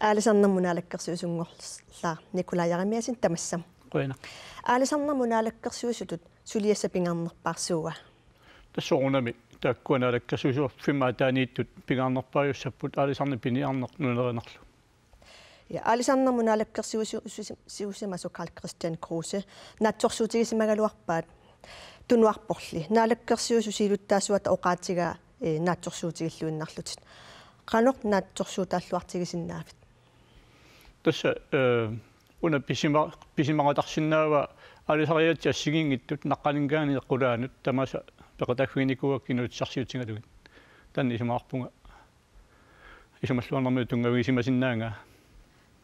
аалисарнэрмунаалаккерсуусунгорлаа Николай Яремиасин тамассам qoina аалисарнэрмунаалаккерсуусутут сулиассапингаарнерпаарсууа тассоорунами тааккуанаалаккерсуусур фимаатаанииттут пингаарнерпааюссаппут аалисарни пиниарнер нунеринерлу ja аалисарнэрмунаалаккерсуусусимасу Карл Кристиан Крусе наатсорсуутигисимагалуарпаат тунуарпорли наалаккерсуусусилуттаасуата оqaатигаа наатсорсуутигиллуиннарлутит qanor naatsorsuutaalluartigisinnaavit тасса уна писимагатарсинаава алисариатси ассигингиттут наққалингаани эққулаанут тамаса пеқатагфиникуаккинуутсарсиутингалугит танни исимаарпунга исималлуарнэрми тунгавигисимасиннаанга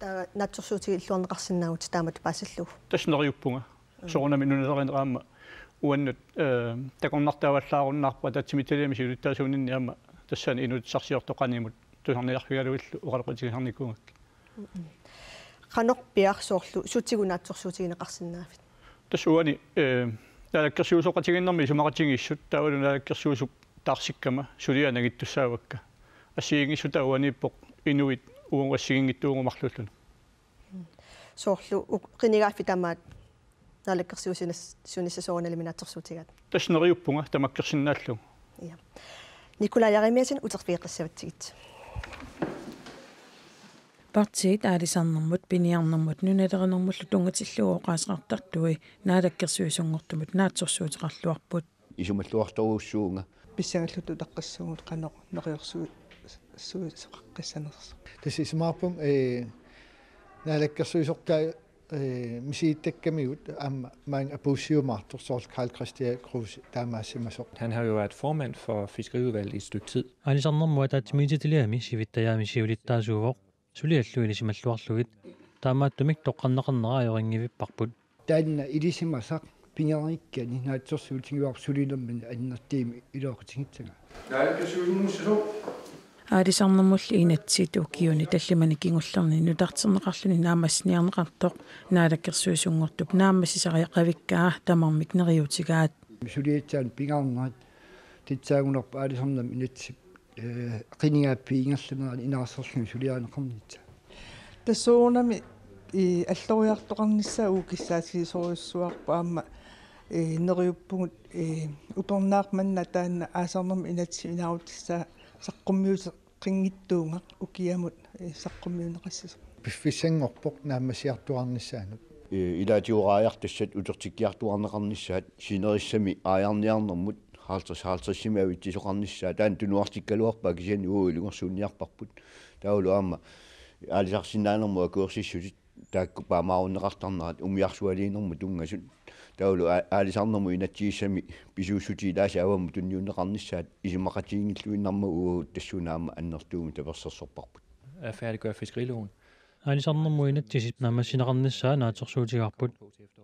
таа наатсорсуутигиллуарнеқарсинаагут таамат паассаллуг таснериуппунга соорнами нунереринераама уаннут такорнартааваллааруннаарпа татсимиталиами сиулуттаасуунинни аама тассаани инуутсарсиортоқанимут тусарниарфигалуиллу уқалеқутигисарникуугак qanor piarsoorlu sutigunaatsorsuutigineqarsinnaavit тассуани таалаккерсуусоқатигиннэрми сумақатигиссут таавалу наалаккерсуусуп таарсиккама сулианагиттуссаавакка ассигингиссу таауанииппоқ инуит уунгассигингиттуугумарлуллуна соорлу qinigaafi tamaat наалаккерсуусинас сунissasoonaliminaatsorsuutigaat таснериуппунга тамаккерсиннааллу ja Николай Яремиасин утерфиэққиссаватсигит партиит аалисарнэрмут пиниарнэрмут нуналеринэрмуллу тунгатиллугоо qaasqartartui наалаккерсуусунгортумут наатсорсуутеқарлуарпут исумаллуарторуussуунга писсагаллуту таққассагут qanor нериорсуу суусеққиссанерс тасисмаарпун наалаккерсуусортаа misiittakkamigut amma man abusiumartor sort Karl Christian Kruse taamaassimasoq. Han har jo været formand for fiskeriudvalget i et stykke tid. Alisarnermua taatimiititiliami sivittajaami siulittaasuuvoq sulialluilisimalluarlugit taamaattumik toqqanneqarneraajoringivipparput. Taanna ilisimasaq pingerikkani naatsorsuutigiuar sulinermin annertiimi ilooqatigitsaga. Naalakkasuusunnussasoo аалисарнэрмулли инатсит укиуни таллимани кингуллерни нутартернеқарлуни наамассниарнеқартоқ наалаккерсуусунгортуп наамассисариақавиккаа тамармик нериутигаат сулиатсаан пингаарнерат титсаагунерпа аалисарнам инатсип қинигааппи ингерлунерани инаарсерлуни сулиаанеқарнитса тассуунами и аллориартоқарниссаа укиссаатигисоруйуссуарпа аама нериуппугут уторнаарманна таанна аасарнерми инатси инаарутиссаа саққуммиуте қингиттуунга укиамут саққуммиунеқассис пиффиссангорпоқ наамасиартуарниссаанут илаатиурааяартассат утертиккиартуарнеқарниссаат синериссами аярниарнэрмут хаалтассими авитсисоқарниссаа таан тунуартиккалуарпаа кисиани уилунгерсуунниарпарпут таулу аама аалисарсинаанермуа куерсиссутит таакку паамааруннеқартарнерат умиарсуалиинерму тунгасут таулу аалисарнэрму инатсииссами писууссутилааси аваму тунниуннеқарниссаат исимақатигингиллуиннарма уу тассуунаама аннертууми таперсерсорпарпут At færdiggøre fiskeriloven. Alisarnermua inatsisip naammassinaqarnissaa naatsorsuutigarput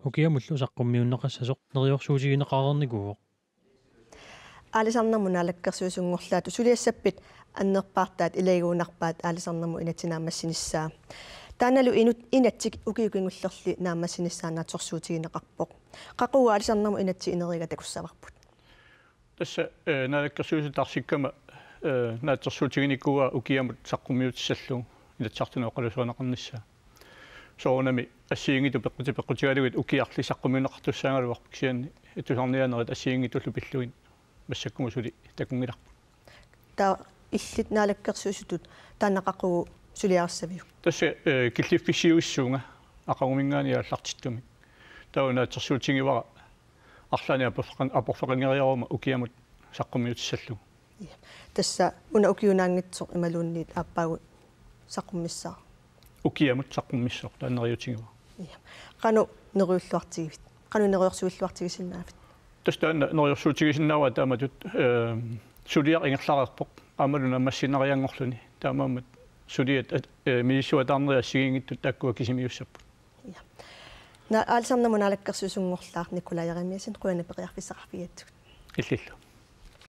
ukiamullu saqqummiunneqassasuq neriorsuutigineqarernikuuvoq аалисарнэрмунаалаккерсуусунгорлаату сулиассаппит аннерпаартаат илагуунарпаат аалисарнэрму инатсинаамассиниссаа тааналу инатсик укиукингуллерли наамассиниссаа наатсорсуутигинеқарпоқ қақуа аалисарнэрму инатси инерига такуссаварпут тасса наалаккерсуусутарсиккама наатсорсуутигиниккуа укиамут саққуммиутиссаллу илатсартунеоқалусуанеқарниссаа соорнами ассиингиту пеққутигалугит укиарли саққуммиунеқартуссаангалуарпу кисианни тусарнианерит ассиингитуллу пиллуин массаккумусули такунгиларпу таа иллит наалаккерсуусутут тааннақақугу сулиарассавиу тасса киллиффисиуиссуунга ақагумингаани аллартиттуми таунаатсорсуутигивара арлаани апорфеқангериарума укиамут саққуммиутиссаллу тасса уна укиунаангитсоқ ималуунниит ааппаагу саққуммиссаа укиамут саққуммиссоқ таанериутигива qaну нериуллуартигивит qaну нериорсуиллуартигисиннаавит тастаана нериорсуутигисиннаава тааматут сулиар ингерларерпоқ аамалуна массинериангорлуни таамаамат сулиат мисуатаарнериа сигингиттут тааккуа кисимиуссаппут на аалисарнамунаалаккерсуусунгорлаар Николай Яремиасин қуяна пеқиарфиссақарфигиатсугут иллиллу